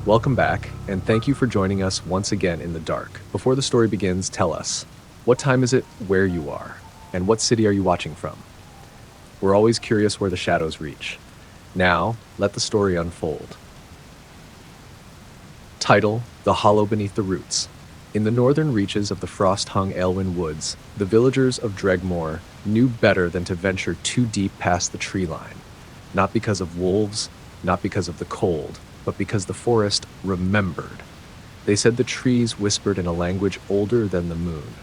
Welcome back, and thank you for joining us once again in the dark. Before the story begins, tell us, what time is it where you are, and what city are you watching from? We're always curious where the shadows reach. Now, let the story unfold. Title: The Hollow Beneath the Roots. In the northern reaches of the frost-hung Aylwyn Woods, the villagers of Dregmore knew better than to venture too deep past the tree line. Not because of wolves, not because of the cold, but because the forest remembered. They said the trees whispered in a language older than the moon,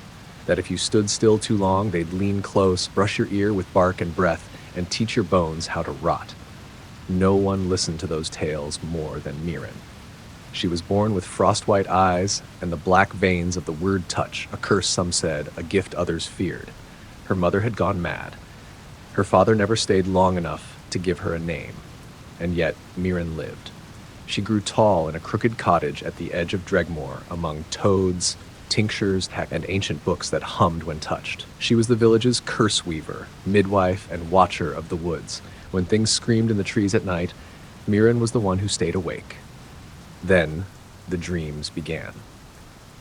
that if you stood still too long, they'd lean close, brush your ear with bark and breath, and teach your bones how to rot. No one listened to those tales more than Mirren. She was born with frost-white eyes and the black veins of the word touch, a curse some said, a gift others feared. Her mother had gone mad. Her father never stayed long enough to give her a name, and yet Mirren lived. She grew tall in a crooked cottage at the edge of Dregmore among toads, tinctures, and ancient books that hummed when touched. She was the village's curse weaver, midwife, and watcher of the woods. When things screamed in the trees at night, Mirren was the one who stayed awake. Then, the dreams began.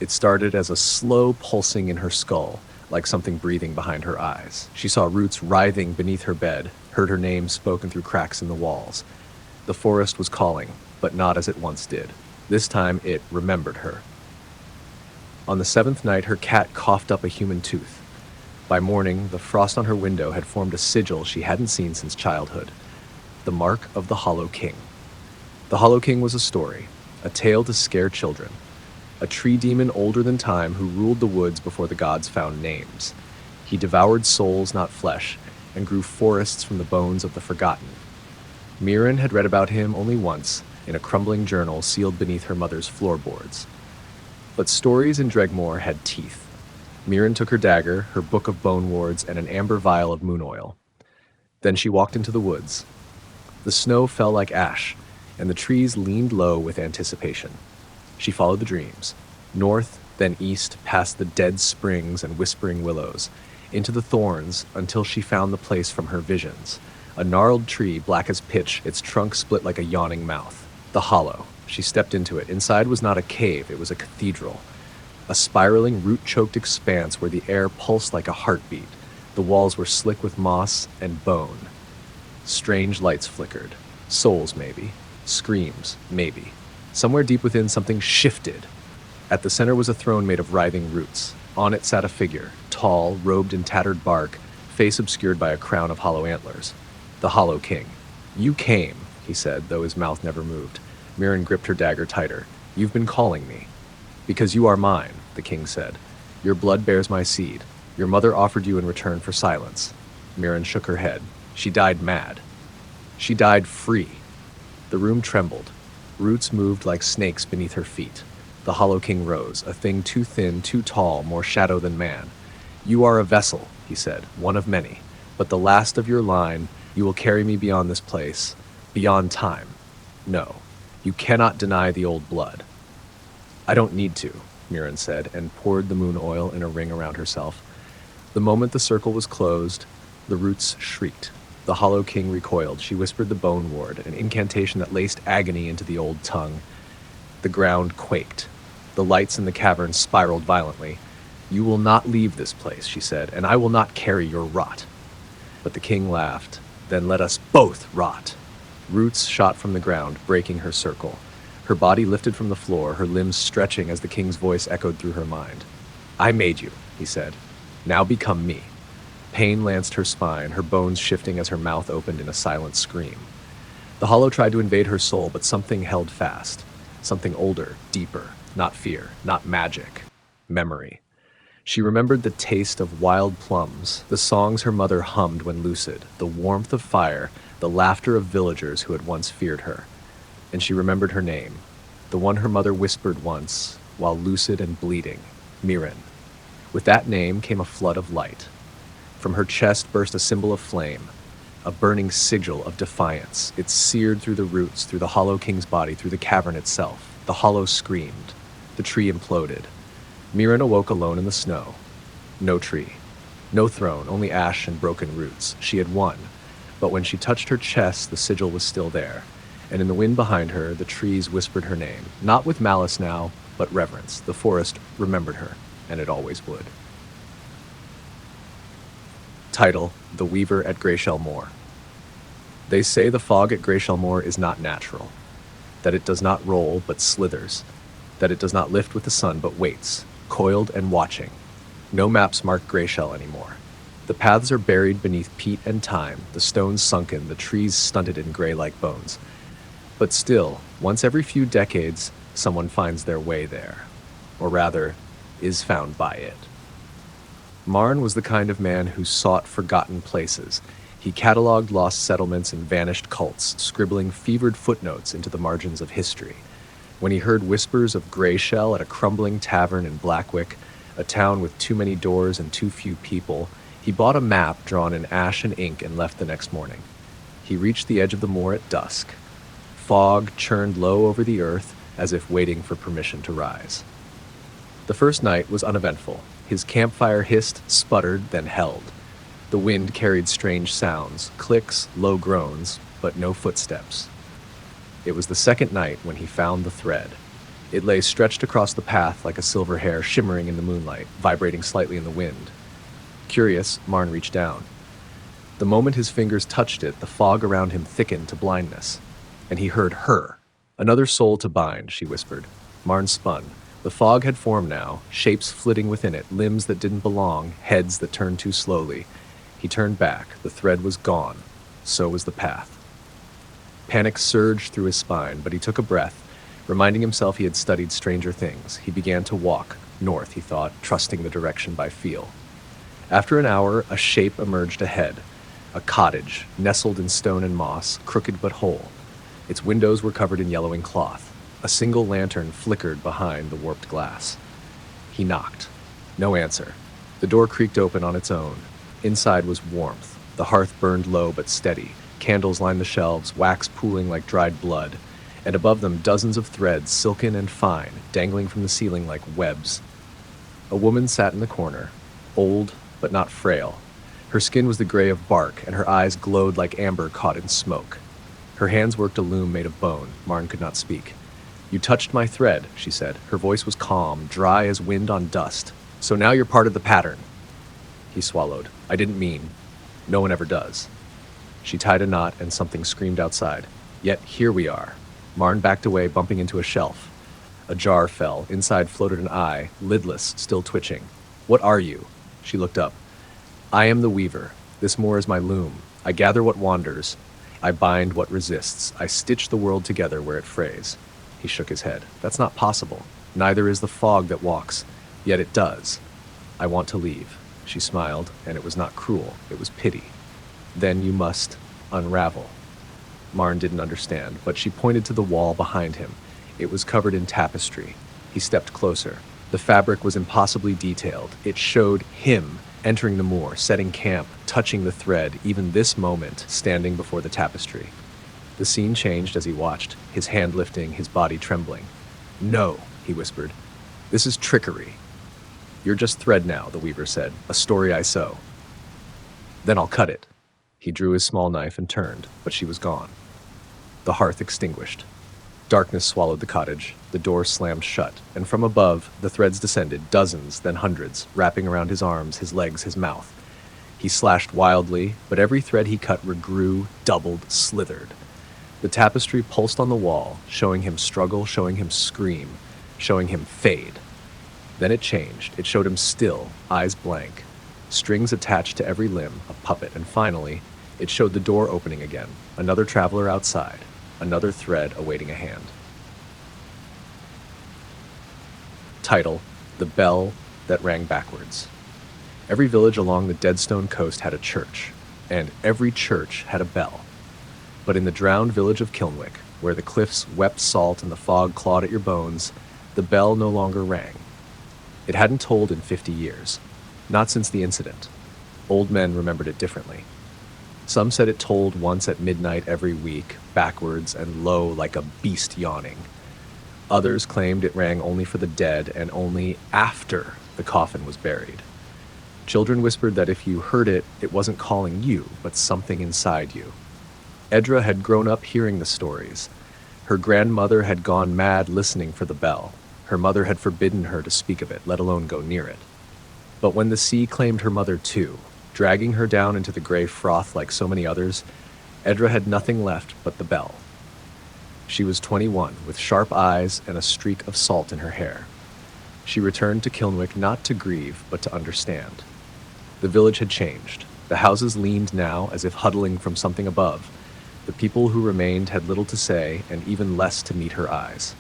It started as a slow pulsing in her skull, like something breathing behind her eyes. She saw roots writhing beneath her bed, heard her name spoken through cracks in the walls. The forest was calling, but not as it once did. This time it remembered her. On the seventh night, her cat coughed up a human tooth. By morning, the frost on her window had formed a sigil she hadn't seen since childhood. The mark of the Hollow King. The Hollow King was a story, a tale to scare children. A tree demon older than time who ruled the woods before the gods found names. He devoured souls, not flesh, and grew forests from the bones of the forgotten. Mirren had read about him only once, in a crumbling journal sealed beneath her mother's floorboards. But stories in Dregmore had teeth. Mirren took her dagger, her book of bone wards, and an amber vial of moon oil. Then she walked into the woods. The snow fell like ash, and the trees leaned low with anticipation. She followed the dreams, north, then east, past the dead springs and whispering willows, into the thorns until she found the place from her visions. A gnarled tree, black as pitch, its trunk split like a yawning mouth. The hollow. She stepped into it. Inside was not a cave, it was a cathedral. A spiraling, root-choked expanse where the air pulsed like a heartbeat. The walls were slick with moss and bone. Strange lights flickered. Souls, maybe. Screams, maybe. Somewhere deep within, something shifted. At the center was a throne made of writhing roots. On it sat a figure, tall, robed in tattered bark, face obscured by a crown of hollow antlers. The Hollow King. "You came," he said, though his mouth never moved. Mirren gripped her dagger tighter. "You've been calling me." "Because you are mine," the king said. "Your blood bears my seed. Your mother offered you in return for silence." Mirren shook her head. "She died mad. She died free." The room trembled. Roots moved like snakes beneath her feet. The Hollow King rose, a thing too thin, too tall, more shadow than man. "You are a vessel," he said, "one of many. But the last of your line, you will carry me beyond this place, beyond time. No, you cannot deny the old blood." "I don't need to," Mirren said, and poured the moon oil in a ring around herself. The moment the circle was closed, the roots shrieked. The Hollow King recoiled. She whispered the bone ward, an incantation that laced agony into the old tongue. The ground quaked. The lights in the cavern spiraled violently. "You will not leave this place," she said, "and I will not carry your rot." But the king laughed. "Then let us both rot." Roots shot from the ground, breaking her circle. Her body lifted from the floor, her limbs stretching as the king's voice echoed through her mind. "I made you," he said. "Now become me." Pain lanced her spine, her bones shifting as her mouth opened in a silent scream. The Hollow tried to invade her soul, but something held fast. Something older, deeper, not fear, not magic. Memory. She remembered the taste of wild plums, the songs her mother hummed when lucid, the warmth of fire, the laughter of villagers who had once feared her. And she remembered her name, the one her mother whispered once, while lucid and bleeding, Mirren. With that name came a flood of light. From her chest burst a symbol of flame, a burning sigil of defiance. It seared through the roots, through the Hollow King's body, through the cavern itself. The Hollow screamed. The tree imploded. Mirren awoke alone in the snow. No tree. No throne, only ash and broken roots. She had won. But when she touched her chest, the sigil was still there. and in the wind behind her, the trees whispered her name, not with malice now, but reverence. The forest remembered her, and it always would. Title: The Weaver at Greyshell Moor. They say the fog at Greyshell Moor is not natural, that it does not roll but slithers, that it does not lift with the sun but waits, coiled and watching. No maps mark Greyshell anymore. The paths are buried beneath peat and thyme, the stones sunken, the trees stunted in gray like bones. But still, once every few decades, someone finds their way there. Or rather, is found by it. Marn was the kind of man who sought forgotten places. He cataloged lost settlements and vanished cults, scribbling fevered footnotes into the margins of history. When he heard whispers of Greyshell at a crumbling tavern in Blackwick, a town with too many doors and too few people, he bought a map drawn in ash and ink and left the next morning. He reached the edge of the moor at dusk. Fog churned low over the earth, as if waiting for permission to rise. The first night was uneventful. His campfire hissed, sputtered, then held. The wind carried strange sounds, clicks, low groans, but no footsteps. It was the second night when he found the thread. It lay stretched across the path like a silver hair shimmering in the moonlight, vibrating slightly in the wind. Curious, Marn reached down. The moment his fingers touched it, the fog around him thickened to blindness. And he heard her. Another soul to bind, she whispered. Marn spun. The fog had formed now, shapes flitting within it, limbs that didn't belong, heads that turned too slowly. He turned back. The thread was gone. So was the path. Panic surged through his spine, but he took a breath. Reminding himself he had studied stranger things, he began to walk, north, he thought, trusting the direction by feel. After an hour, a shape emerged ahead. A cottage, nestled in stone and moss, crooked but whole. Its windows were covered in yellowing cloth. A single lantern flickered behind the warped glass. He knocked. No answer. The door creaked open on its own. Inside was warmth. The hearth burned low but steady. Candles lined the shelves, wax pooling like dried blood. And above them dozens of threads, silken and fine, dangling from the ceiling like webs. A woman sat in the corner, old but not frail. Her skin was the gray of bark, and her eyes glowed like amber caught in smoke. Her hands worked a loom made of bone. Marn could not speak. "You touched my thread," she said. Her voice was calm, dry as wind on dust. "So now you're part of the pattern." He swallowed. "I didn't mean. No one ever does." She tied a knot, and something screamed outside. Yet here we are. Marn backed away, bumping into a shelf. A jar fell. Inside floated an eye, lidless, still twitching. "What are you?" She looked up. "I am the weaver. This moor is my loom. I gather what wanders. I bind what resists. I stitch the world together where it frays." He shook his head. "That's not possible. Neither is the fog that walks. Yet it does. I want to leave." She smiled, and it was not cruel. It was pity. "Then you must unravel." Marn didn't understand, but she pointed to the wall behind him. It was covered in tapestry. He stepped closer. The fabric was impossibly detailed. It showed him entering the moor, setting camp, touching the thread, even this moment, standing before the tapestry. The scene changed as he watched, his hand lifting, his body trembling. "No," he whispered. "This is trickery." "You're just thread now," the weaver said. "A story I sew." "Then I'll cut it." He drew his small knife and turned, but she was gone. The hearth extinguished. Darkness swallowed the cottage. The door slammed shut, and from above, the threads descended, dozens, then hundreds, wrapping around his arms, his legs, his mouth. He slashed wildly, but every thread he cut regrew, doubled, slithered. The tapestry pulsed on the wall, showing him struggle, showing him scream, showing him fade. Then it changed. It showed him still, eyes blank, strings attached to every limb, a puppet, and finally, it showed the door opening again, another traveler outside, another thread awaiting a hand. Title: The Bell That Rang Backwards. Every village along the Deadstone coast had a church, and every church had a bell. But in the drowned village of Kilnwick, where the cliffs wept salt and the fog clawed at your bones, the bell no longer rang. It hadn't tolled in 50 years, not since the incident. Old men remembered it differently. Some said it tolled once at midnight every week, backwards and low like a beast yawning. Others claimed it rang only for the dead and only after the coffin was buried. Children whispered that if you heard it, it wasn't calling you, but something inside you. Edra had grown up hearing the stories. Her grandmother had gone mad listening for the bell. Her mother had forbidden her to speak of it, let alone go near it. But when the sea claimed her mother too, dragging her down into the gray froth like so many others, Edra had nothing left but the bell. She was 21, with sharp eyes and a streak of salt in her hair. She returned to Kilnwick not to grieve, but to understand. The village had changed. The houses leaned now as if huddling from something above. The people who remained had little to say and even less to meet her eyes.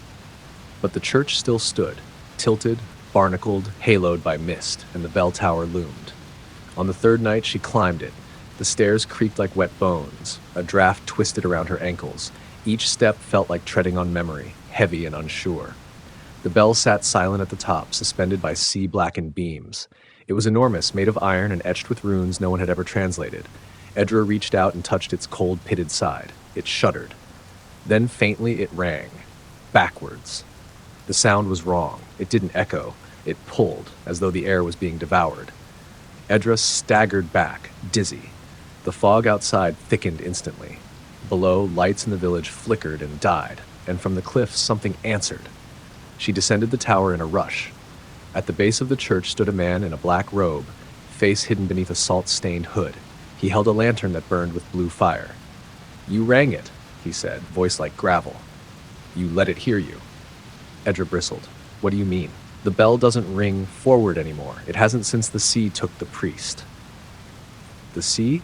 But the church still stood, tilted, barnacled, haloed by mist, and the bell tower loomed. On the third night she climbed it. The stairs creaked like wet bones. A draft twisted around her ankles. Each step felt like treading on memory, heavy and unsure. The bell sat silent at the top, suspended by sea-blackened beams. It was enormous, made of iron and etched with runes no one had ever translated. Edra reached out and touched its cold, pitted side. It shuddered. Then faintly it rang. Backwards. The sound was wrong. It didn't echo. It pulled, as though the air was being devoured. Edra staggered back, dizzy. The fog outside thickened instantly. Below, lights in the village flickered and died, and from the cliffs something answered. She descended the tower in a rush. At the base of the church stood a man in a black robe, face hidden beneath a salt-stained hood. He held a lantern that burned with blue fire. "You rang it," he said, voice like gravel. "You let it hear you." Edra bristled. "What do you mean? The bell doesn't ring forward anymore. It hasn't since the sea took the priest." "The sea?"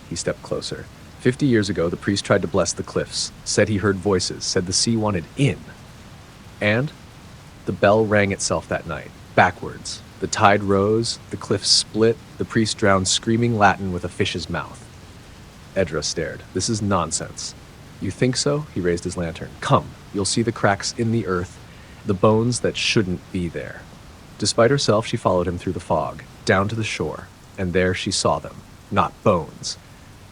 He stepped closer. 50 years ago, the priest tried to bless the cliffs, said he heard voices, said the sea wanted in. And the bell rang itself that night, backwards. The tide rose, the cliffs split, the priest drowned screaming Latin with a fish's mouth. Edra stared. "This is nonsense." "You think so?" He raised his lantern. "Come, you'll see the cracks in the earth, the bones that shouldn't be there." Despite herself, she followed him through the fog, down to the shore, and there she saw them. Not bones.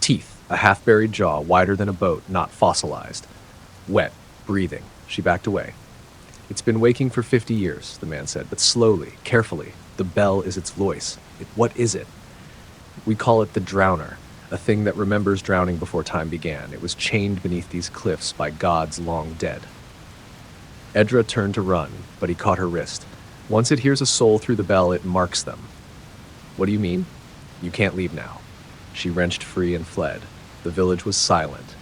Teeth, a half-buried jaw wider than a boat, not fossilized. Wet, breathing. She backed away. "It's been waking for 50 years, the man said, but slowly, carefully. The bell is its voice. What is it? We call it the drowner, a thing that remembers drowning before time began. It was chained beneath these cliffs by gods long dead." Edra turned to run, but he caught her wrist. "Once it hears a soul through the bell, it marks them." "What do you mean?" "You can't leave now." She wrenched free and fled. The village was silent.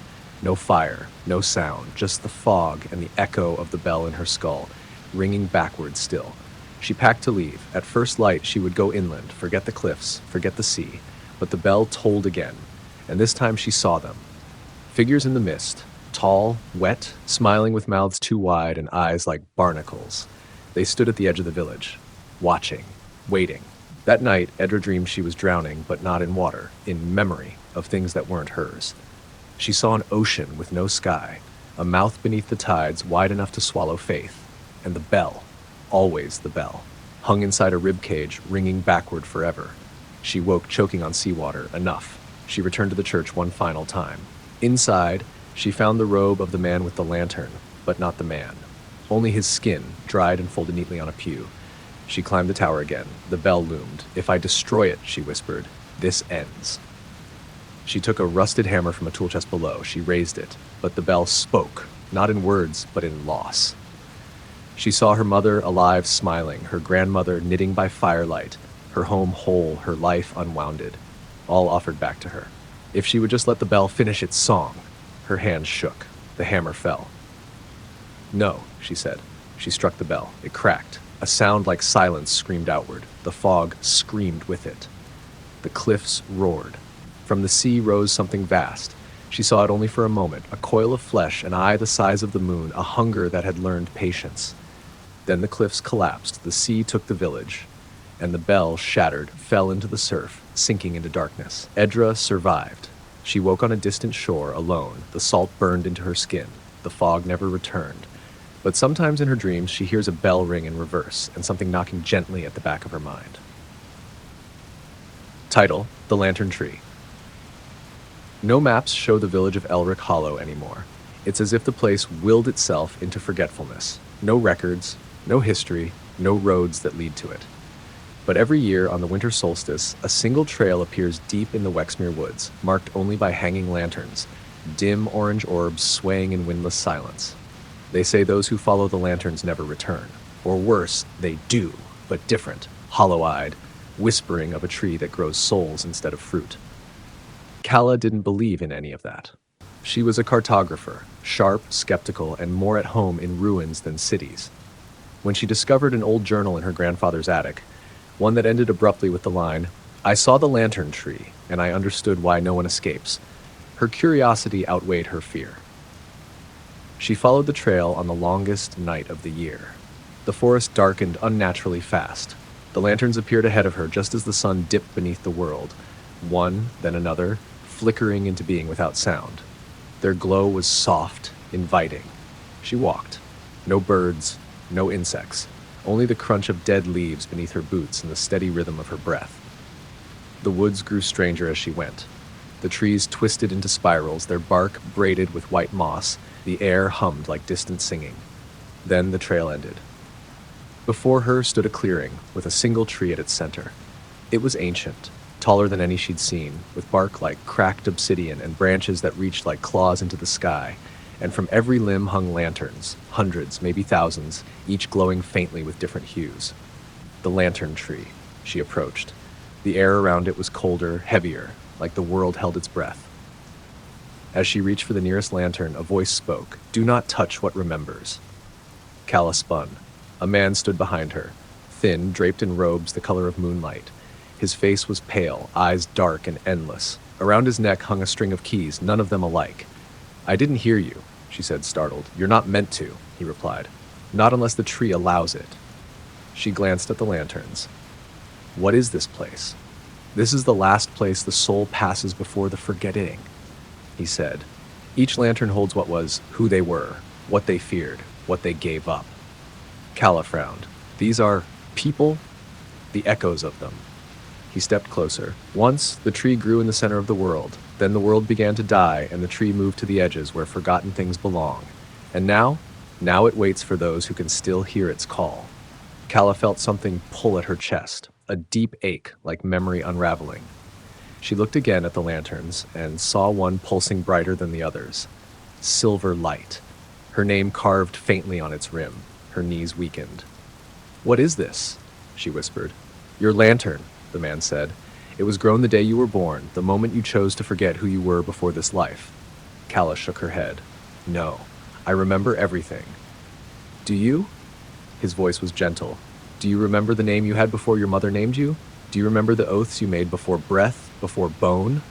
No fire, no sound, just the fog and the echo of the bell in her skull, ringing backward still. She packed to leave. At first light, she would go inland, forget the cliffs, forget the sea. But the bell tolled again, and this time she saw them. Figures in the mist, tall, wet, smiling with mouths too wide and eyes like barnacles. They stood at the edge of the village, watching, waiting. That night, Edra dreamed she was drowning, but not in water, in memory of things that weren't hers. She saw an ocean with no sky, a mouth beneath the tides wide enough to swallow faith, and the bell, always the bell, hung inside a ribcage, ringing backward forever. She woke choking on seawater. Enough. She returned to the church one final time. Inside, she found the robe of the man with the lantern, but not the man. Only his skin, dried and folded neatly on a pew. She climbed the tower again. The bell loomed. "If I destroy it," she whispered, "this ends." She took a rusted hammer from a tool chest below. She raised it, but the bell spoke, not in words, but in loss. She saw her mother alive, smiling, her grandmother knitting by firelight, her home whole, her life unwounded, all offered back to her. If she would just let the bell finish its song. Her hands shook. The hammer fell. "No," she said. She struck the bell. It cracked. A sound like silence screamed outward. The fog screamed with it. The cliffs roared. From the sea rose something vast. She saw it only for a moment, a coil of flesh, an eye the size of the moon, a hunger that had learned patience. Then the cliffs collapsed, the sea took the village, and the bell, shattered, fell into the surf, sinking into darkness. Edra survived. She woke on a distant shore, alone. The salt burned into her skin. The fog never returned. But sometimes in her dreams she hears a bell ring in reverse, and something knocking gently at the back of her mind. Title: The Lantern Tree. No maps show the village of Elric Hollow anymore. It's as if the place willed itself into forgetfulness. No records, no history, no roads that lead to it. But every year on the winter solstice, a single trail appears deep in the Wexmere woods, marked only by hanging lanterns, dim orange orbs swaying in windless silence. They say those who follow the lanterns never return. Or worse, they do, but different, hollow-eyed, whispering of a tree that grows souls instead of fruit. Kala didn't believe in any of that. She was a cartographer, sharp, skeptical, and more at home in ruins than cities. When she discovered an old journal in her grandfather's attic, one that ended abruptly with the line, "I saw the lantern tree, and I understood why no one escapes," her curiosity outweighed her fear. She followed the trail on the longest night of the year. The forest darkened unnaturally fast. The lanterns appeared ahead of her just as the sun dipped beneath the world, one, then another, flickering into being without sound. Their glow was soft, inviting. She walked. No birds, no insects, only the crunch of dead leaves beneath her boots and the steady rhythm of her breath. The woods grew stranger as she went. The trees twisted into spirals, their bark braided with white moss. The air hummed like distant singing. Then the trail ended. Before her stood a clearing, with a single tree at its center. It was ancient, taller than any she'd seen, with bark like cracked obsidian and branches that reached like claws into the sky, and from every limb hung lanterns, hundreds, maybe thousands, each glowing faintly with different hues. The lantern tree. She approached. The air around it was colder, heavier, like the world held its breath. As she reached for the nearest lantern, a voice spoke, "Do not touch what remembers." Kala spun. A man stood behind her, thin, draped in robes the color of moonlight. His face was pale, eyes dark and endless. Around his neck hung a string of keys, none of them alike. "I didn't hear you," she said, startled. "You're not meant to," he replied. "Not unless the tree allows it." She glanced at the lanterns. "What is this place?" "This is the last place the soul passes before the forgetting," he said. "Each lantern holds what was, who they were, what they feared, what they gave up." Kala frowned. "These are people?" "The echoes of them." He stepped closer. Once, the tree grew in the center of the world. Then the world began to die, and the tree moved to the edges where forgotten things belong. And now it waits for those who can still hear its call. Kala felt something pull at her chest, a deep ache like memory unraveling. She looked again at the lanterns and saw one pulsing brighter than the others. Silver light. Her name carved faintly on its rim. Her knees weakened. "What is this?" she whispered. "Your lantern," the man said. "It was grown the day you were born, the moment you chose to forget who you were before this life." Kala shook her head. "No, I remember everything." "Do you?" His voice was gentle. "Do you remember the name you had before your mother named you? Do you remember the oaths you made before breath, before bone?"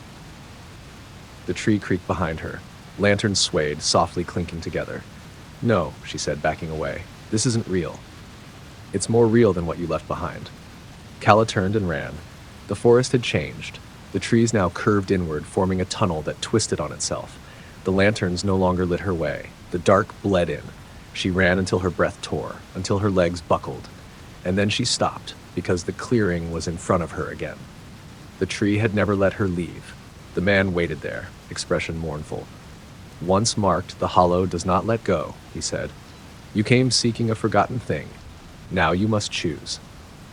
The tree creaked behind her. Lanterns swayed, softly clinking together. "No," she said, backing away. "This isn't real. It's more real than what you left behind." Kala turned and ran. The forest had changed. The trees now curved inward, forming a tunnel that twisted on itself. The lanterns no longer lit her way. The dark bled in. She ran until her breath tore, until her legs buckled. And then she stopped, because the clearing was in front of her again. The tree had never let her leave. The man waited there, expression mournful. "Once marked, the hollow does not let go," he said. "You came seeking a forgotten thing. Now you must choose."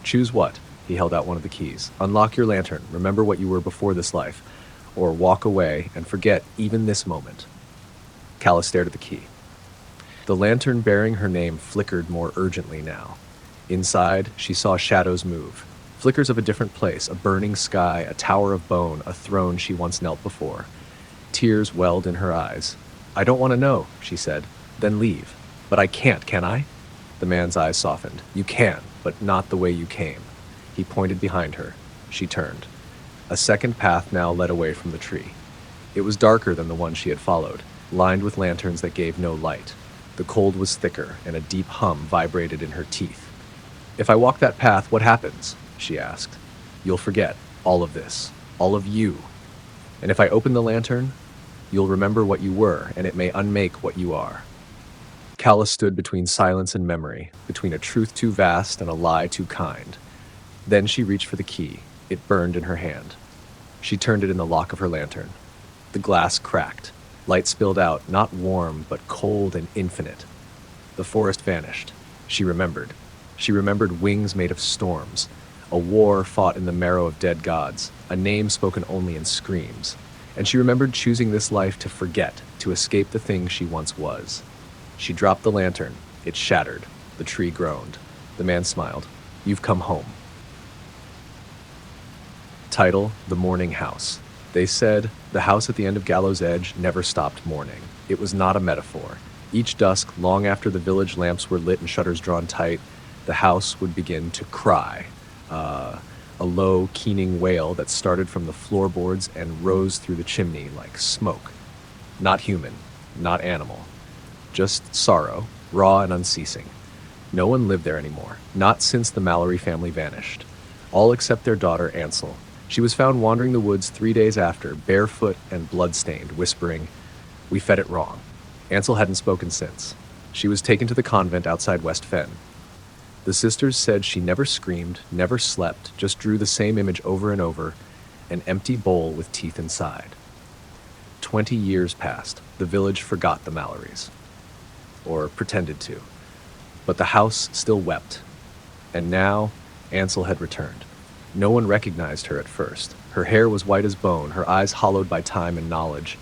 "Choose what?" He held out one of the keys. "Unlock your lantern, remember what you were before this life, or walk away and forget even this moment." Kala stared at the key. The lantern bearing her name flickered more urgently now. Inside, she saw shadows move. Flickers of a different place, a burning sky, a tower of bone, a throne she once knelt before. Tears welled in her eyes. "I don't want to know," she said. "Then leave." "But I can't, can I?" The man's eyes softened. "You can, but not the way you came." He pointed behind her. She turned. A second path now led away from the tree. It was darker than the one she had followed, lined with lanterns that gave no light. The cold was thicker, and a deep hum vibrated in her teeth. "If I walk that path, what happens?" she asked. "You'll forget all of this, all of you. And if I open the lantern, you'll remember what you were, and it may unmake what you are." Kala stood between silence and memory, between a truth too vast and a lie too kind. Then she reached for the key. It burned in her hand. She turned it in the lock of her lantern. The glass cracked. Light spilled out, not warm, but cold and infinite. The forest vanished. She remembered. She remembered wings made of storms, a war fought in the marrow of dead gods, a name spoken only in screams. And she remembered choosing this life to forget, to escape the thing she once was. She dropped the lantern. It shattered. The tree groaned. The man smiled. You've come home. Title: The Mourning House. They said the house at the end of Gallows Edge never stopped mourning. It was not a metaphor. Each dusk, long after the village lamps were lit and shutters drawn tight, the house would begin to cry. A low, keening wail that started from the floorboards and rose through the chimney like smoke. Not human, not animal. Just sorrow, raw and unceasing. No one lived there anymore, not since the Mallory family vanished. All except their daughter, Ansel. She was found wandering the woods 3 days after, barefoot and blood-stained, whispering, "We fed it wrong." Ansel hadn't spoken since. She was taken to the convent outside West Fen. The sisters said she never screamed, never slept, just drew the same image over and over, an empty bowl with teeth inside. 20 years passed. The village forgot the Mallorys. Or pretended to. But the house still wept. And now, Ansel had returned. No one recognized her at first. Her hair was white as bone, her eyes hollowed by time and knowledge.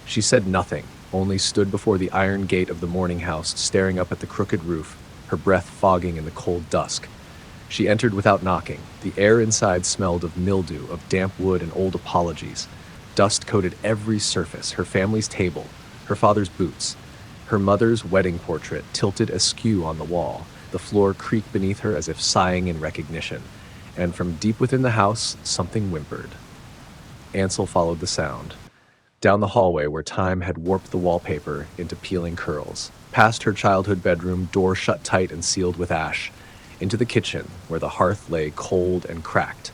She said nothing, only stood before the iron gate of the mourning house, staring up at the crooked roof, her breath fogging in the cold dusk. She entered without knocking. The air inside smelled of mildew, of damp wood and old apologies. Dust coated every surface, her family's table, her father's boots, her mother's wedding portrait tilted askew on the wall. The floor creaked beneath her as if sighing in recognition. And from deep within the house, something whimpered. Ansel followed the sound. Down the hallway where time had warped the wallpaper into peeling curls. Past her childhood bedroom, door shut tight and sealed with ash. Into the kitchen, where the hearth lay cold and cracked.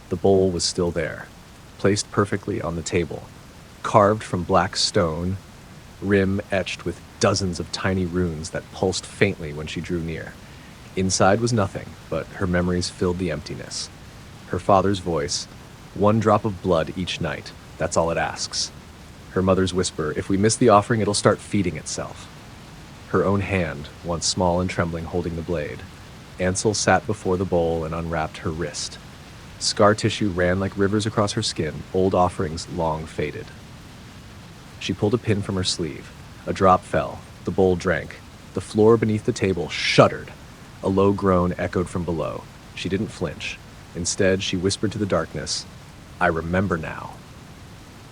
The bowl was still there, placed perfectly on the table. Carved from black stone, rim etched with dozens of tiny runes that pulsed faintly when she drew near. Inside was nothing, but her memories filled the emptiness. Her father's voice, "1 drop of blood each night, that's all it asks." Her mother's whisper, "If we miss the offering, it'll start feeding itself." Her own hand, once small and trembling, holding the blade. Ansel sat before the bowl and unwrapped her wrist. Scar tissue ran like rivers across her skin, old offerings long faded. She pulled a pin from her sleeve. A drop fell. The bowl drank. The floor beneath the table shuddered. A low groan echoed from below. She didn't flinch. Instead, she whispered to the darkness, "I remember now."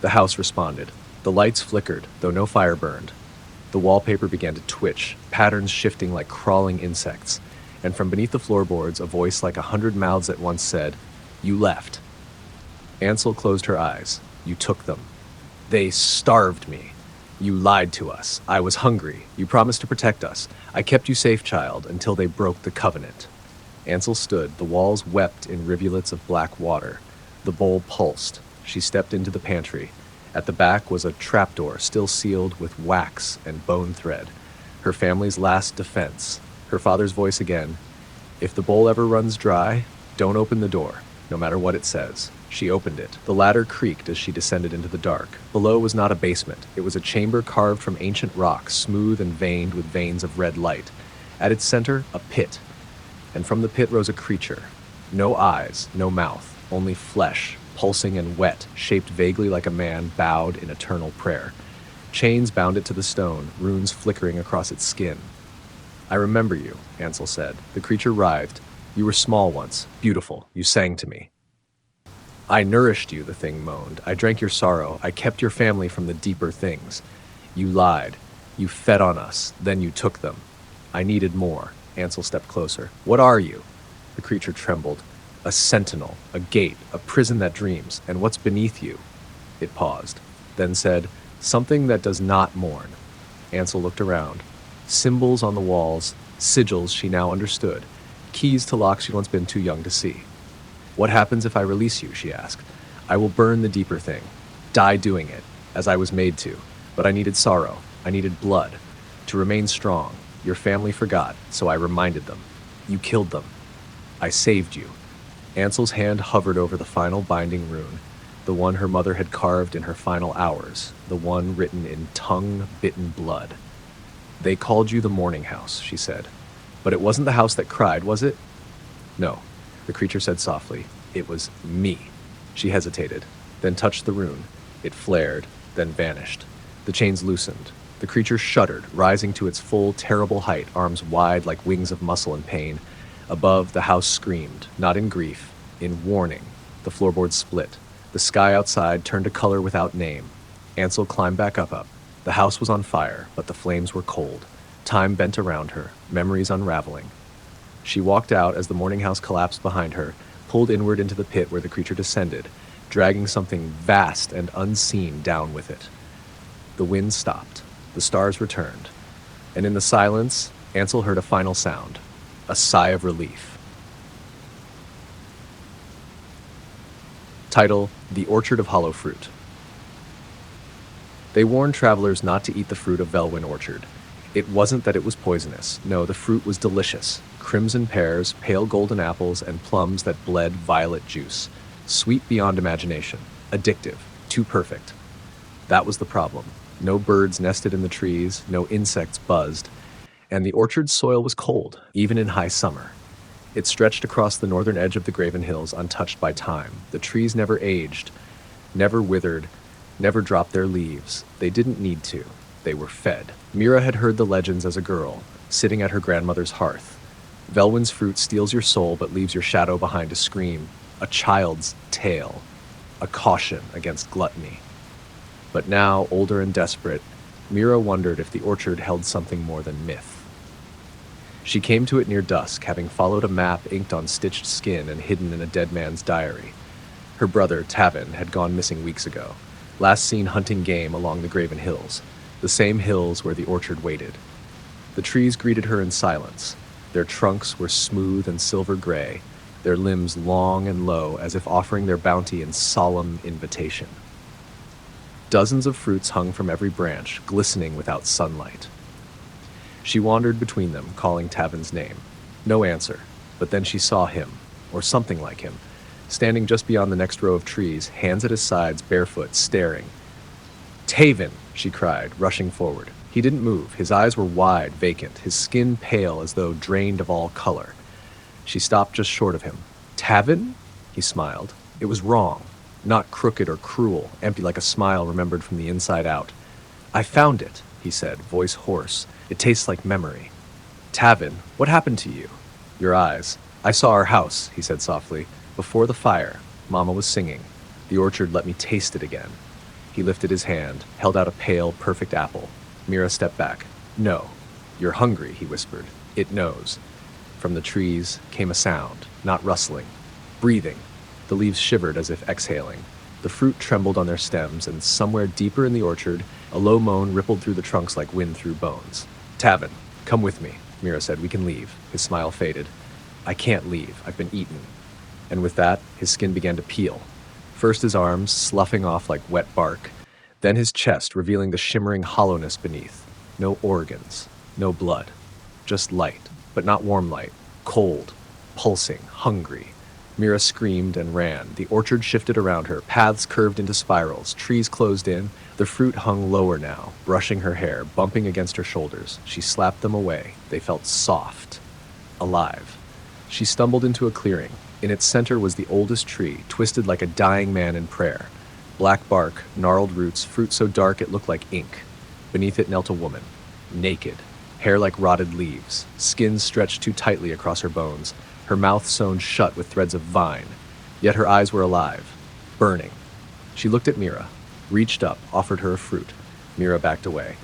The house responded. The lights flickered, though no fire burned. The wallpaper began to twitch, patterns shifting like crawling insects. And from beneath the floorboards, a voice like 100 mouths at once said, "You left." Ansel closed her eyes. "You took them. They starved me. You lied to us. I was hungry. You promised to protect us. I kept you safe, child, until they broke the covenant." Ansel stood. The walls wept in rivulets of black water. The bowl pulsed. She stepped into the pantry. At the back was a trapdoor, still sealed with wax and bone thread. Her family's last defense. Her father's voice again, "If the bowl ever runs dry, don't open the door, no matter what it says." She opened it. The ladder creaked as she descended into the dark. Below was not a basement. It was a chamber carved from ancient rock, smooth and veined with veins of red light. At its center, a pit. And from the pit rose a creature. No eyes, no mouth, only flesh, pulsing and wet, shaped vaguely like a man bowed in eternal prayer. Chains bound it to the stone, runes flickering across its skin. "I remember you," Ansel said. The creature writhed. "You were small once, beautiful. You sang to me." "I nourished you," the thing moaned. "I drank your sorrow. I kept your family from the deeper things. You lied. You fed on us. Then you took them. I needed more." Ansel stepped closer. "What are you?" The creature trembled. "A sentinel, a gate, a prison that dreams. And what's beneath you?" It paused, then said, "Something that does not mourn." Ansel looked around. Symbols on the walls, sigils she now understood, keys to locks she'd once been too young to see. "What happens if I release you?" she asked. "I will burn the deeper thing, die doing it, as I was made to. But I needed sorrow, I needed blood, to remain strong. Your family forgot, so I reminded them. You killed them. I saved you." Ansel's hand hovered over the final binding rune, the one her mother had carved in her final hours, the one written in tongue-bitten blood. "They called you the mourning house," she said. "But it wasn't the house that cried, was it?" "No," the creature said softly. "It was me." She hesitated, then touched the rune. It flared, then vanished. The chains loosened. The creature shuddered, rising to its full, terrible height, arms wide like wings of muscle in pain. Above, the house screamed, not in grief, in warning. The floorboards split. The sky outside turned a color without name. Ansel climbed back up. The house was on fire, but the flames were cold. Time bent around her, memories unraveling. She walked out as the morning house collapsed behind her, pulled inward into the pit where the creature descended, dragging something vast and unseen down with it. The wind stopped. The stars returned. And in the silence, Ansel heard a final sound, a sigh of relief. Title: The Orchard of Hollow Fruit. They warned travelers not to eat the fruit of Velwyn Orchard. It wasn't that it was poisonous. No, the fruit was delicious. Crimson pears, pale golden apples, and plums that bled violet juice. Sweet beyond imagination. Addictive. Too perfect. That was the problem. No birds nested in the trees, no insects buzzed, and the orchard's soil was cold, even in high summer. It stretched across the northern edge of the Graven Hills, untouched by time. The trees never aged, never withered, never dropped their leaves. They didn't need to. They were fed. Mira had heard the legends as a girl, sitting at her grandmother's hearth. Velwyn's fruit steals your soul but leaves your shadow behind to scream. A child's tale. A caution against gluttony. But now, older and desperate, Mira wondered if the orchard held something more than myth. She came to it near dusk, having followed a map inked on stitched skin and hidden in a dead man's diary. Her brother, Tavin, had gone missing weeks ago, last seen hunting game along the Graven Hills, the same hills where the orchard waited. The trees greeted her in silence. Their trunks were smooth and silver gray, their limbs long and low as if offering their bounty in solemn invitation. Dozens of fruits hung from every branch, glistening without sunlight. She wandered between them, calling Tavin's name. No answer, but then she saw him, or something like him, standing just beyond the next row of trees, hands at his sides, barefoot, staring. "Tavin!" she cried, rushing forward. He didn't move. His eyes were wide, vacant, his skin pale as though drained of all color. She stopped just short of him. "Tavin?" He smiled. It was wrong. Not crooked or cruel, empty like a smile remembered from the inside out. "I found it," he said, voice hoarse. "It tastes like memory." "Tavin, what happened to you?" "Your eyes. I saw our house," he said softly. "Before the fire. Mama was singing. The orchard let me taste it again." He lifted his hand, held out a pale, perfect apple. Mira stepped back. "No. You're hungry," he whispered. "It knows." From the trees came a sound, not rustling. Breathing. The leaves shivered as if exhaling. The fruit trembled on their stems, and somewhere deeper in the orchard, a low moan rippled through the trunks like wind through bones. "Tavin, come with me," Mira said. "We can leave." His smile faded. "I can't leave. I've been eaten." And with that, his skin began to peel. First his arms, sloughing off like wet bark, then his chest, revealing the shimmering hollowness beneath. No organs, no blood. Just light, but not warm light. Cold, pulsing, hungry. Mira screamed and ran. The orchard shifted around her. Paths curved into spirals. Trees closed in. The fruit hung lower now, brushing her hair, bumping against her shoulders. She slapped them away. They felt soft, alive. She stumbled into a clearing. In its center was the oldest tree, twisted like a dying man in prayer. Black bark, gnarled roots, fruit so dark it looked like ink. Beneath it knelt a woman, naked, hair like rotted leaves, skin stretched too tightly across her bones, her mouth sewn shut with threads of vine. Yet her eyes were alive, burning. She looked at Mira, reached up, offered her a fruit. Mira backed away.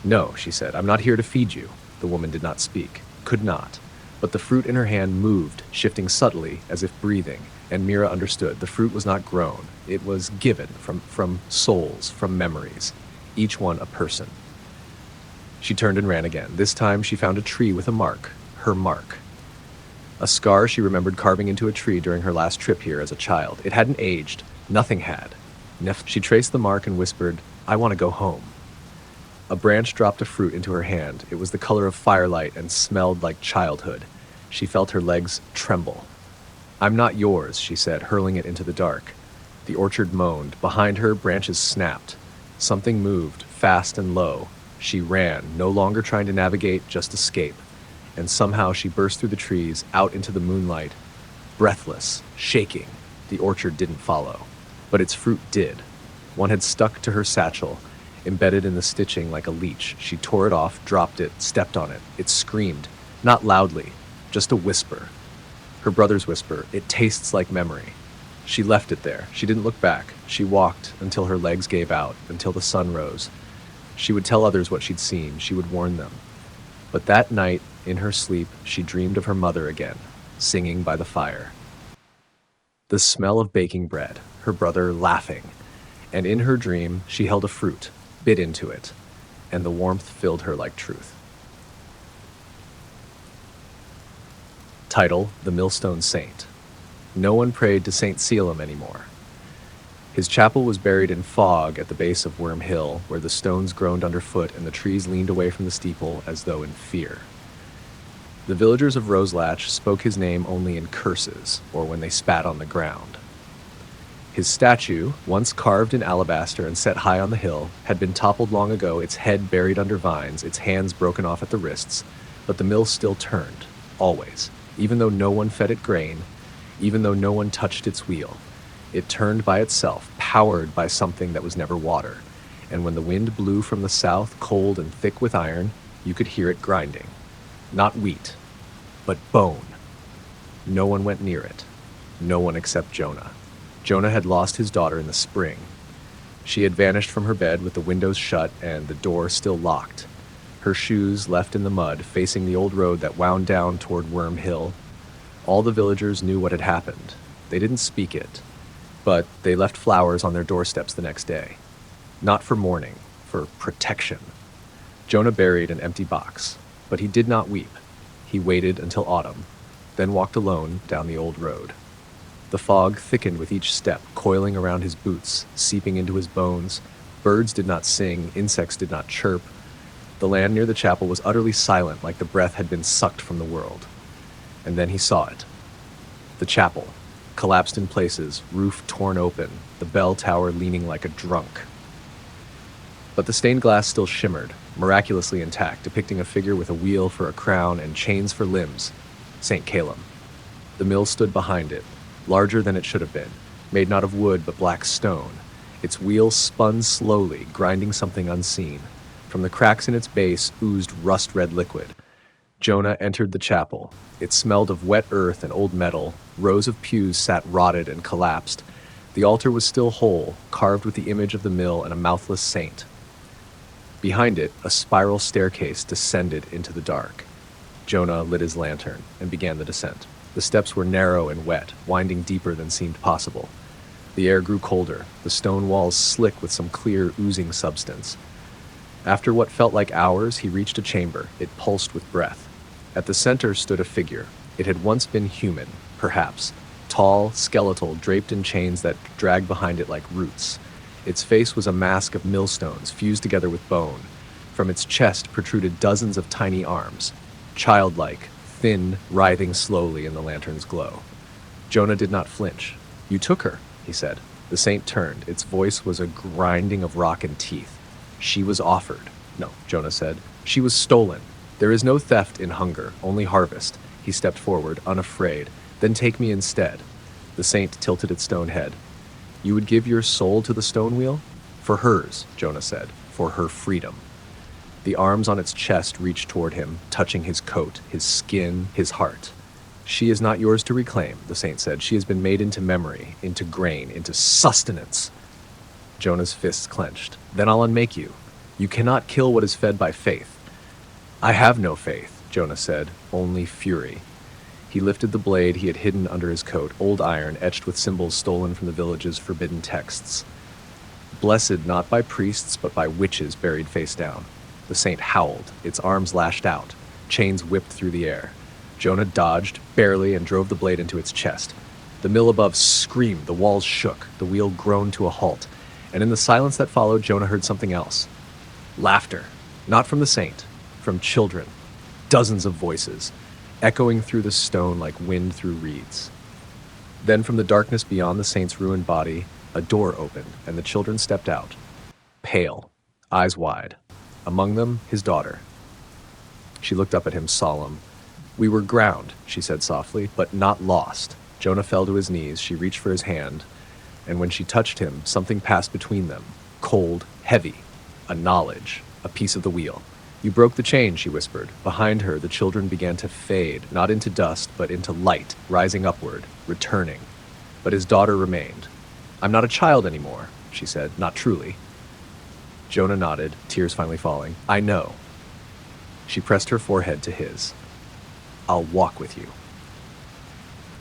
"No," she said, "I'm not here to feed you." The woman did not speak, could not. But the fruit in her hand moved, shifting subtly, as if breathing, and Mira understood. The fruit was not grown. It was given from souls, from memories, each one a person. She turned and ran again. This time she found a tree with a mark, her mark. A scar she remembered carving into a tree during her last trip here as a child. It hadn't aged. Nothing had. She traced the mark and whispered, "I want to go home." A branch dropped a fruit into her hand. It was the color of firelight and smelled like childhood. She felt her legs tremble. "I'm not yours," she said, hurling it into the dark. The orchard moaned. Behind her, branches snapped. Something moved, fast and low. She ran, no longer trying to navigate, just escape. And somehow she burst through the trees, out into the moonlight. Breathless, shaking, the orchard didn't follow. But its fruit did. One had stuck to her satchel. Embedded in the stitching like a leech, she tore it off, dropped it, stepped on it. It screamed, not loudly, just a whisper. Her brother's whisper, "It tastes like memory." She left it there. She didn't look back. She walked until her legs gave out, until the sun rose. She would tell others what she'd seen. She would warn them. But that night, in her sleep, she dreamed of her mother again, singing by the fire. The smell of baking bread, her brother laughing, and in her dream, she held a fruit, bit into it, and the warmth filled her like truth. Title: The Millstone Saint. No one prayed to St. Selim anymore. His chapel was buried in fog at the base of Worm Hill, where the stones groaned underfoot and the trees leaned away from the steeple as though in fear. The villagers of Roselatch spoke his name only in curses, or when they spat on the ground. His statue, once carved in alabaster and set high on the hill, had been toppled long ago, its head buried under vines, its hands broken off at the wrists, but the mill still turned, always, even though no one fed it grain, even though no one touched its wheel. It turned by itself, powered by something that was never water, and when the wind blew from the south, cold and thick with iron, you could hear it grinding. Not wheat, but bone. No one went near it. No one except Jonah. Jonah had lost his daughter in the spring. She had vanished from her bed with the windows shut and the door still locked. Her shoes left in the mud, facing the old road that wound down toward Worm Hill. All the villagers knew what had happened. They didn't speak it, but they left flowers on their doorsteps the next day. Not for mourning, for protection. Jonah buried an empty box, but he did not weep. He waited until autumn, then walked alone down the old road. The fog thickened with each step, coiling around his boots, seeping into his bones. Birds did not sing, insects did not chirp. The land near the chapel was utterly silent, like the breath had been sucked from the world. And then he saw it. The chapel, collapsed in places, roof torn open, the bell tower leaning like a drunk. But the stained glass still shimmered, miraculously intact, depicting a figure with a wheel for a crown and chains for limbs, St. Calum. The mill stood behind it, larger than it should have been, made not of wood but black stone. Its wheel spun slowly, grinding something unseen. From the cracks in its base oozed rust-red liquid. Jonah entered the chapel. It smelled of wet earth and old metal. Rows of pews sat rotted and collapsed. The altar was still whole, carved with the image of the mill and a mouthless saint. Behind it, a spiral staircase descended into the dark. Jonah lit his lantern and began the descent. The steps were narrow and wet, winding deeper than seemed possible. The air grew colder, the stone walls slick with some clear, oozing substance. After what felt like hours, he reached a chamber. It pulsed with breath. At the center stood a figure. It had once been human, perhaps. Tall, skeletal, draped in chains that dragged behind it like roots. Its face was a mask of millstones fused together with bone. From its chest protruded dozens of tiny arms, childlike, thin, writhing slowly in the lantern's glow. Jonah did not flinch. "You took her," he said. The saint turned. Its voice was a grinding of rock and teeth. "She was offered." "No," Jonah said. "She was stolen. There is no theft in hunger, only harvest." He stepped forward, unafraid. "Then take me instead." The saint tilted its stone head. "You would give your soul to the stone wheel?" "For hers," Jonah said. "For her freedom." The arms on its chest reached toward him, touching his coat, his skin, his heart. "She is not yours to reclaim," the saint said. "She has been made into memory, into grain, into sustenance." Jonah's fists clenched. "Then I'll unmake you. You cannot kill what is fed by faith." "I have no faith," Jonah said, "only fury." He lifted the blade he had hidden under his coat, old iron etched with symbols stolen from the village's forbidden texts. "Blessed not by priests, but by witches buried face down." The saint howled. Its arms lashed out. Chains whipped through the air. Jonah dodged, barely, and drove the blade into its chest. The mill above screamed, the walls shook, the wheel groaned to a halt, and in the silence that followed, Jonah heard something else. Laughter. Not from the saint, from children. Dozens of voices, echoing through the stone like wind through reeds. Then from the darkness beyond the saint's ruined body, a door opened, and the children stepped out. Pale, eyes wide. Among them, his daughter. She looked up at him, solemn. "We were ground," she said softly, "but not lost." Jonah fell to his knees. She reached for his hand, and when she touched him, something passed between them, cold, heavy. A knowledge, a piece of the wheel. You broke the chain, she whispered. Behind her, the children began to fade, not into dust, but into light, rising upward, returning. But his daughter remained. I'm not a child anymore, she said, not truly. Jonah nodded, tears finally falling. I know. She pressed her forehead to his. I'll walk with you.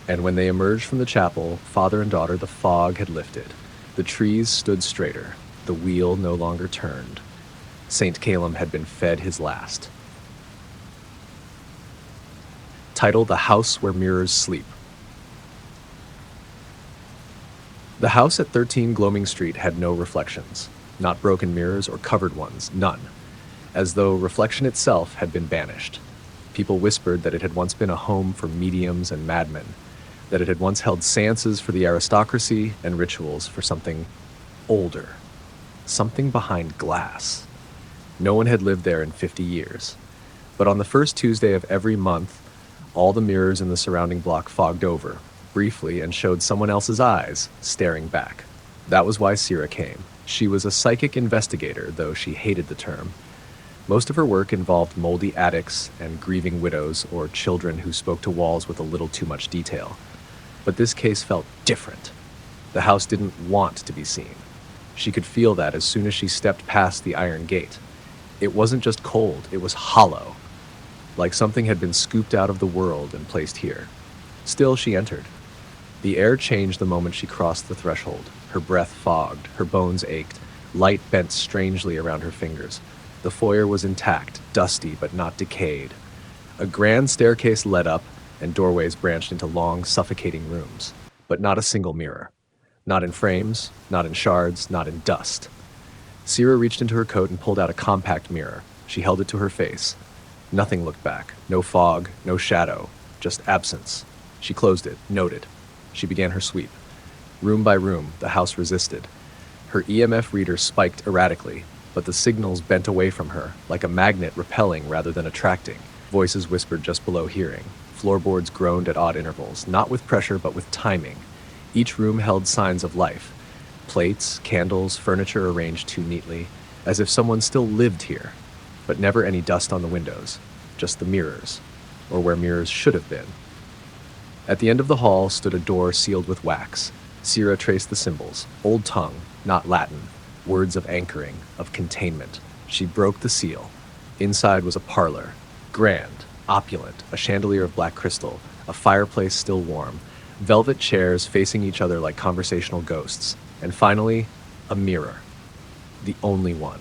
And when they emerged from the chapel, father and daughter, the fog had lifted. The trees stood straighter. The wheel no longer turned. St. Calum had been fed his last. Title: The House Where Mirrors Sleep. The house at 13 Gloaming Street had no reflections. Not broken mirrors or covered ones, none. As though reflection itself had been banished. People whispered that it had once been a home for mediums and madmen, that it had once held seances for the aristocracy and rituals for something older, something behind glass. No one had lived there in 50 years. But on the first Tuesday of every month, all the mirrors in the surrounding block fogged over, briefly, and showed someone else's eyes staring back. That was why Sira came. She was a psychic investigator, though she hated the term. Most of her work involved moldy attics and grieving widows or children who spoke to walls with a little too much detail. But this case felt different. The house didn't want to be seen. She could feel that as soon as she stepped past the iron gate. It wasn't just cold, it was hollow, like something had been scooped out of the world and placed here. Still, she entered. The air changed the moment she crossed the threshold. Her breath fogged, her bones ached, light bent strangely around her fingers. The foyer was intact, dusty but not decayed. A grand staircase led up, and doorways branched into long, suffocating rooms. But not a single mirror. Not in frames, not in shards, not in dust. Sira reached into her coat and pulled out a compact mirror. She held it to her face. Nothing looked back. No fog, no shadow, just absence. She closed it, noted. She began her sweep. Room by room, the house resisted. Her EMF reader spiked erratically, but the signals bent away from her, like a magnet repelling rather than attracting. Voices whispered just below hearing. Floorboards groaned at odd intervals, not with pressure but with timing. Each room held signs of life. Plates, candles, furniture arranged too neatly, as if someone still lived here. But never any dust on the windows, just the mirrors, or where mirrors should have been. At the end of the hall stood a door sealed with wax. Sira traced the symbols, old tongue, not Latin, words of anchoring, of containment. She broke the seal. Inside was a parlor, grand, opulent, a chandelier of black crystal, a fireplace still warm, velvet chairs facing each other like conversational ghosts, and finally, a mirror. The only one.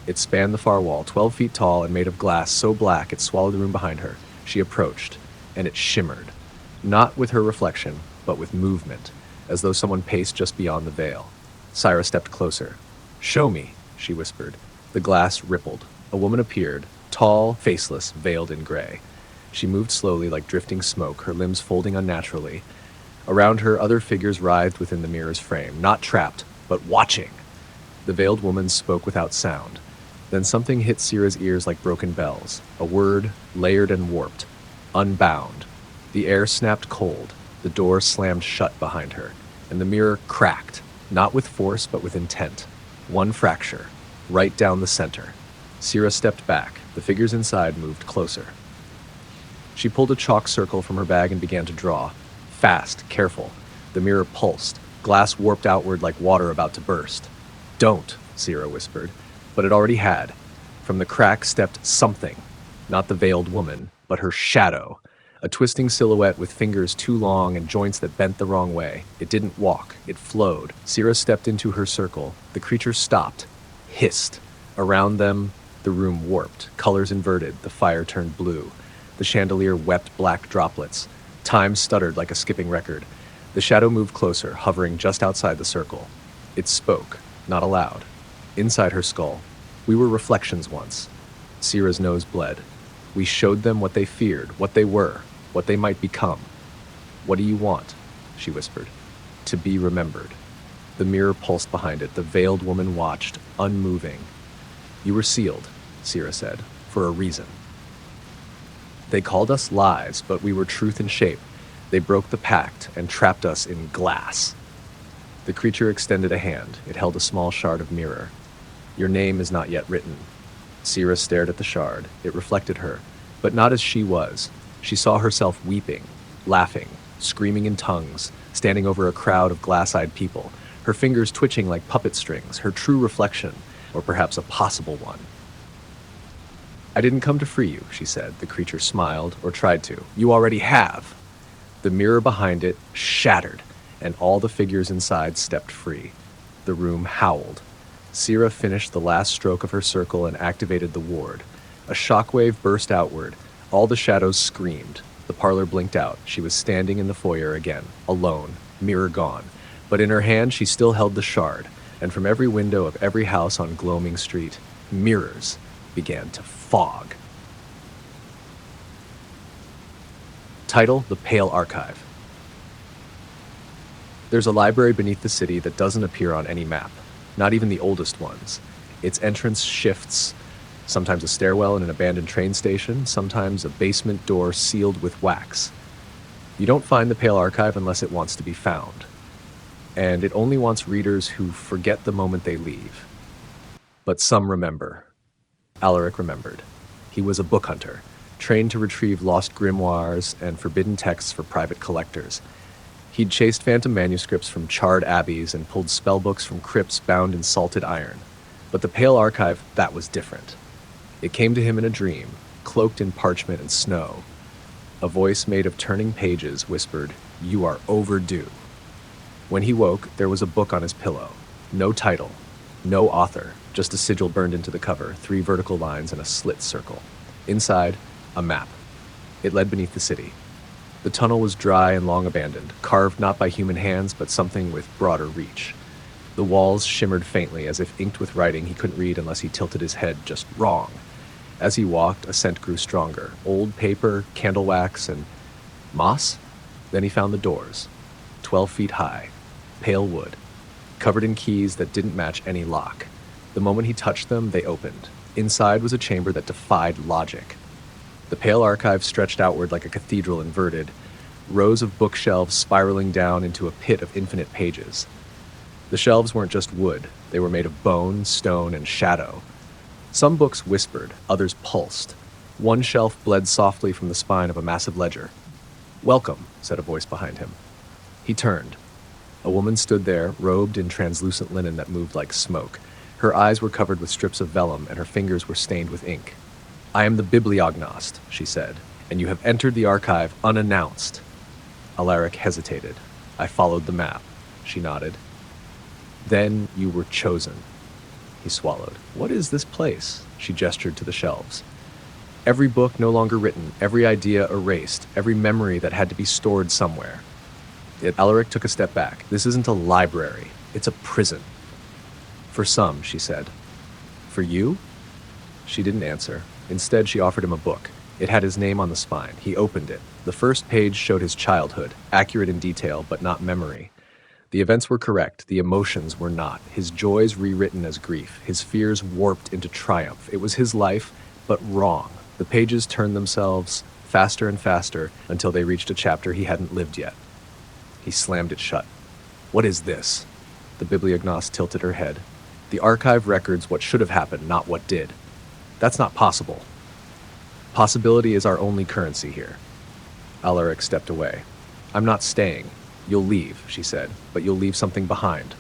It spanned the far wall, 12 feet tall and made of glass so black it swallowed the room behind her. She approached, and it shimmered. Not with her reflection, but with movement, as though someone paced just beyond the veil. Sira stepped closer. Show me, she whispered. The glass rippled. A woman appeared, tall, faceless, veiled in gray. She moved slowly like drifting smoke, her limbs folding unnaturally. Around her, other figures writhed within the mirror's frame, not trapped, but watching. The veiled woman spoke without sound. Then something hit Sira's ears like broken bells. A word, layered and warped. Unbound. The air snapped cold. The door slammed shut behind her, and the mirror cracked, not with force but with intent. One fracture, right down the center. Sira stepped back. The figures inside moved closer. She pulled a chalk circle from her bag and began to draw. Fast, careful. The mirror pulsed. Glass warped outward like water about to burst. Don't, Sira whispered, but it already had. From the crack stepped something, not the veiled woman, but her shadow. A twisting silhouette with fingers too long and joints that bent the wrong way. It didn't walk, it flowed. Sira stepped into her circle. The creature stopped, hissed. Around them, the room warped, colors inverted, the fire turned blue. The chandelier wept black droplets. Time stuttered like a skipping record. The shadow moved closer, hovering just outside the circle. It spoke, not aloud. Inside her skull. We were reflections once. Sira's nose bled. We showed them what they feared, what they were, what they might become. What do you want? She whispered. To be remembered. The mirror pulsed behind it. The veiled woman watched, unmoving. You were sealed, Sira said, for a reason. They called us lies, but we were truth in shape. They broke the pact and trapped us in glass. The creature extended a hand. It held a small shard of mirror. Your name is not yet written. Sira stared at the shard. It reflected her, but not as she was. She saw herself weeping, laughing, screaming in tongues, standing over a crowd of glass-eyed people, her fingers twitching like puppet strings, her true reflection, or perhaps a possible one. I didn't come to free you, she said. The creature smiled, or tried to. You already have. The mirror behind it shattered, and all the figures inside stepped free. The room howled. Sira finished the last stroke of her circle and activated the ward. A shockwave burst outward. All the shadows screamed. The parlor blinked out. She was standing in the foyer again, alone, mirror gone. But in her hand she still held the shard, and from every window of every house on Gloaming Street, mirrors began to fog. Title: The Pale Archive. There's a library beneath the city that doesn't appear on any map, not even the oldest ones. Its entrance shifts, sometimes a stairwell in an abandoned train station, sometimes a basement door sealed with wax. You don't find the Pale Archive unless it wants to be found, and it only wants readers who forget the moment they leave. But some remember. Alaric remembered. He was a book hunter, trained to retrieve lost grimoires and forbidden texts for private collectors. He'd chased phantom manuscripts from charred abbeys and pulled spellbooks from crypts bound in salted iron. But the Pale Archive, that was different. It came to him in a dream, cloaked in parchment and snow. A voice made of turning pages whispered, "You are overdue." When he woke, there was a book on his pillow. No title, no author, just a sigil burned into the cover, 3 vertical lines and a slit circle. Inside, a map. It led beneath the city. The tunnel was dry and long abandoned, carved not by human hands, but something with broader reach. The walls shimmered faintly, as if inked with writing he couldn't read unless he tilted his head just wrong. As he walked, a scent grew stronger. Old paper, candle wax, and moss? Then he found the doors. 12 feet high, pale wood, covered in keys that didn't match any lock. The moment he touched them, they opened. Inside was a chamber that defied logic. The Pale Archive stretched outward like a cathedral inverted, rows of bookshelves spiraling down into a pit of infinite pages. The shelves weren't just wood. They were made of bone, stone, and shadow. Some books whispered, others pulsed. One shelf bled softly from the spine of a massive ledger. "Welcome," said a voice behind him. He turned. A woman stood there, robed in translucent linen that moved like smoke. Her eyes were covered with strips of vellum, and her fingers were stained with ink. "I am the bibliognost," she said, "and you have entered the archive unannounced." Alaric hesitated. "I followed the map," she nodded. "Then you were chosen." He swallowed. "What is this place?" She gestured to the shelves. Every book no longer written, every idea erased, every memory that had to be stored somewhere. Yet Alaric took a step back. "This isn't a library. It's a prison." "For some," she said. "For you?" She didn't answer. Instead, she offered him a book. It had his name on the spine. He opened it. The first page showed his childhood, accurate in detail, but not memory. The events were correct. The emotions were not. His joys rewritten as grief. His fears warped into triumph. It was his life, but wrong. The pages turned themselves faster and faster until they reached a chapter he hadn't lived yet. He slammed it shut. "What is this?" The bibliognost tilted her head. "The archive records what should have happened, not what did. That's not possible. Possibility is our only currency here." Alaric stepped away. "I'm not staying. You'll leave," she said, "but you'll leave something behind."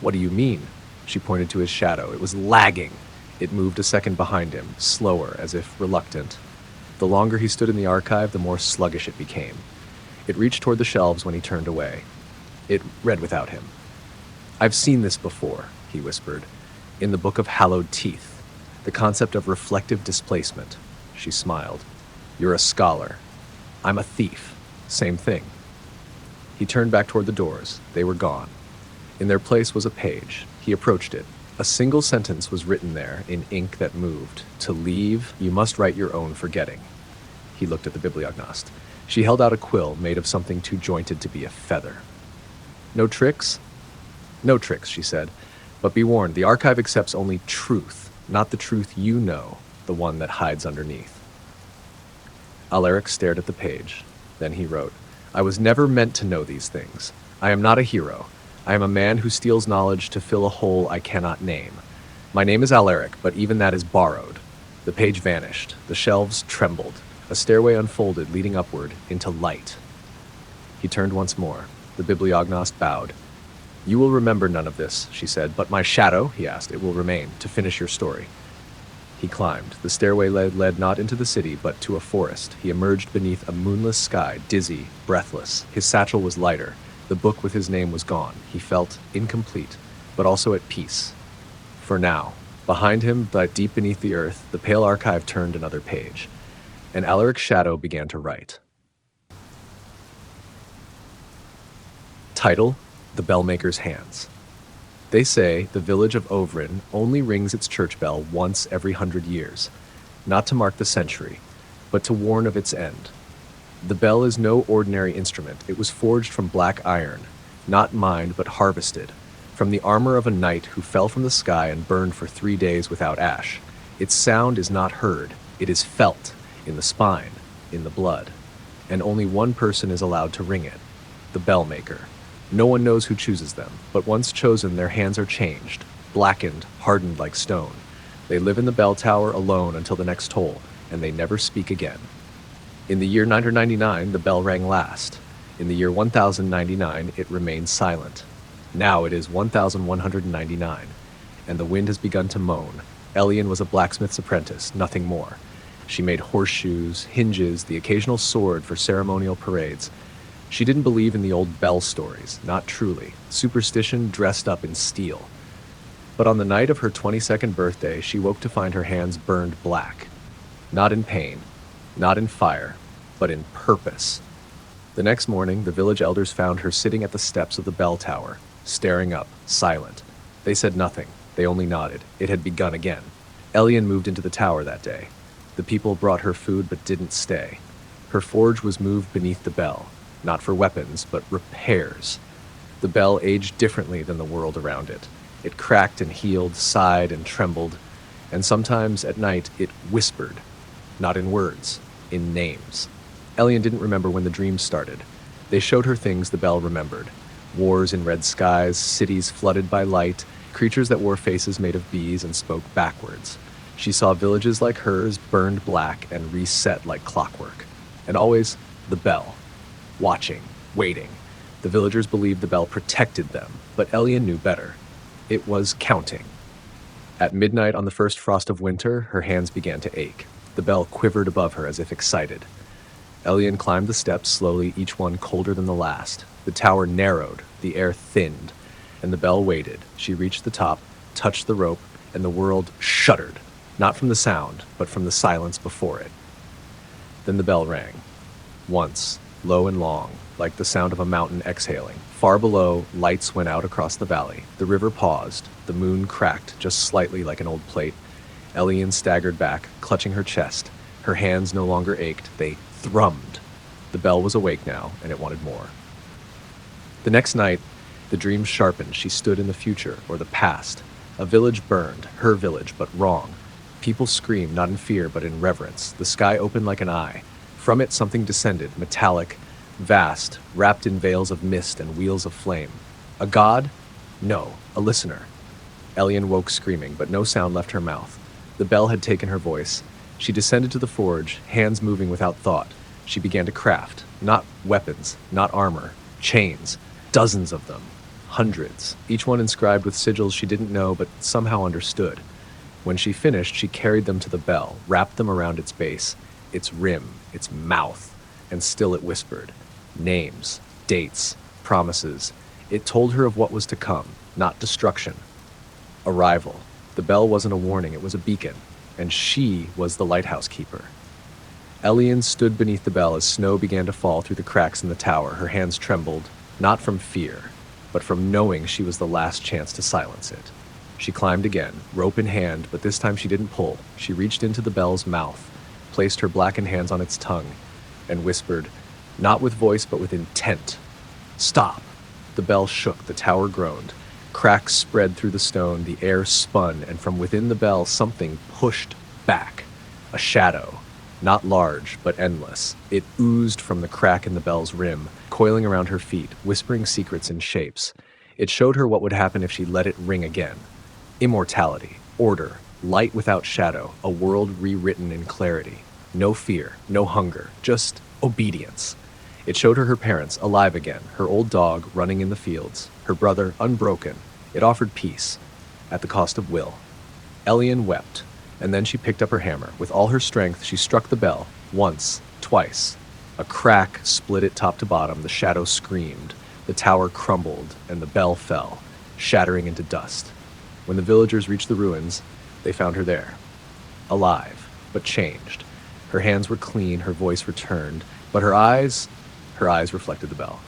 "What do you mean?" She pointed to his shadow. It was lagging. It moved a second behind him, slower, as if reluctant. The longer he stood in the archive, the more sluggish it became. It reached toward the shelves when he turned away. It read without him. "I've seen this before," he whispered, "in the Book of Hallowed Teeth. The concept of reflective displacement." She smiled. "You're a scholar. I'm a thief. Same thing." He turned back toward the doors. They were gone. In their place was a page. He approached it. A single sentence was written there in ink that moved. "To leave, you must write your own forgetting." He looked at the bibliognost. She held out a quill made of something too jointed to be a feather. "No tricks?" "No tricks," she said. "But be warned, the archive accepts only truth, not the truth you know, the one that hides underneath." Alaric stared at the page. Then he wrote, "I was never meant to know these things. I am not a hero. I am a man who steals knowledge to fill a hole I cannot name. My name is Alaric, but even that is borrowed. The page vanished. The shelves trembled. A stairway unfolded, leading upward into light. He turned once more. The bibliognost bowed. You will remember none of this, she said, but my shadow, he asked, it will remain, to finish your story. He climbed. The stairway led not into the city, but to a forest. He emerged beneath a moonless sky, dizzy, breathless. His satchel was lighter. The book with his name was gone. He felt incomplete, but also at peace. For now. Behind him, but deep beneath the earth, the pale archive turned another page. And Alaric's shadow began to write. Title: The Bellmaker's Hands. They say the village of Ovrin only rings its church bell once every 100 years, not to mark the century, but to warn of its end. The bell is no ordinary instrument. It was forged from black iron, not mined but harvested, from the armor of a knight who fell from the sky and burned for 3 days without ash. Its sound is not heard, it is felt, in the spine, in the blood, and only one person is allowed to ring it, the bellmaker. No one knows who chooses them, but once chosen, their hands are changed, blackened, hardened like stone. They live in the bell tower alone until the next toll, and they never speak again. In the year 999, the bell rang last. In the year 1099, it remained silent. Now it is 1199, and the wind has begun to moan. Elian was a blacksmith's apprentice, nothing more. She made horseshoes, hinges, the occasional sword for ceremonial parades. She didn't believe in the old bell stories, not truly. Superstition dressed up in steel. But on the night of her 22nd birthday, she woke to find her hands burned black. Not in pain, not in fire, but in purpose. The next morning, the village elders found her sitting at the steps of the bell tower, staring up, silent. They said nothing. They only nodded. It had begun again. Elian moved into the tower that day. The people brought her food but didn't stay. Her forge was moved beneath the bell, not for weapons, but repairs. The bell aged differently than the world around it. It cracked and healed, sighed and trembled, and sometimes at night it whispered, not in words, in names. Elian didn't remember when the dreams started. They showed her things the bell remembered. Wars in red skies, cities flooded by light, creatures that wore faces made of bees and spoke backwards. She saw villages like hers burned black and reset like clockwork. And always the bell. Watching, waiting. The villagers believed the bell protected them, but Elian knew better. It was counting. At midnight on the first frost of winter, her hands began to ache. The bell quivered above her as if excited. Elian climbed the steps slowly, each one colder than the last. The tower narrowed, the air thinned, and the bell waited. She reached the top, touched the rope, and the world shuddered, not from the sound, but from the silence before it. Then the bell rang. Once, low and long, like the sound of a mountain exhaling. Far below, lights went out across the valley. The river paused. The moon cracked just slightly like an old plate. Elian staggered back, clutching her chest. Her hands no longer ached. They thrummed. The bell was awake now, and it wanted more. The next night, the dream sharpened. She stood in the future, or the past. A village burned, her village, but wrong. People screamed, not in fear, but in reverence. The sky opened like an eye. From it something descended, metallic, vast, wrapped in veils of mist and wheels of flame. A god? No, a listener. Elian woke screaming, but no sound left her mouth. The bell had taken her voice. She descended to the forge, hands moving without thought. She began to craft, not weapons, not armor, chains, dozens of them, hundreds, each one inscribed with sigils she didn't know but somehow understood. When she finished, she carried them to the bell, wrapped them around its base, its rim, its mouth, and still it whispered. Names, dates, promises. It told her of what was to come, not destruction. Arrival. The bell wasn't a warning, it was a beacon, and she was the lighthouse keeper. Elian stood beneath the bell as snow began to fall through the cracks in the tower. Her hands trembled, not from fear, but from knowing she was the last chance to silence it. She climbed again, rope in hand, but this time she didn't pull. She reached into the bell's mouth, placed her blackened hands on its tongue, and whispered, not with voice but with intent. Stop! The bell shook, the tower groaned. Cracks spread through the stone, the air spun, and from within the bell something pushed back. A shadow. Not large, but endless. It oozed from the crack in the bell's rim, coiling around her feet, whispering secrets in shapes. It showed her what would happen if she let it ring again. Immortality. Order, light without shadow, a world rewritten in clarity. No fear, no hunger, just obedience. It showed her parents alive again, her old dog running in the fields, her brother unbroken. It offered peace, at the cost of will. Elian wept, and then she picked up her hammer. With all her strength, she struck the bell, once, twice. A crack split it top to bottom, the shadow screamed, the tower crumbled, and the bell fell, shattering into dust. When the villagers reached the ruins, they found her there, alive, but changed. Her hands were clean, her voice returned, but her eyes reflected the bell.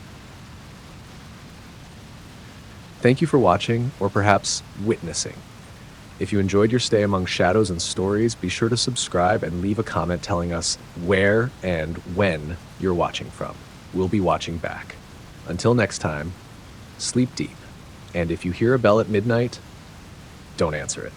Thank you for watching, or perhaps witnessing. If you enjoyed your stay among shadows and stories, be sure to subscribe and leave a comment telling us where and when you're watching from. We'll be watching back. Until next time, sleep deep. And if you hear a bell at midnight, don't answer it.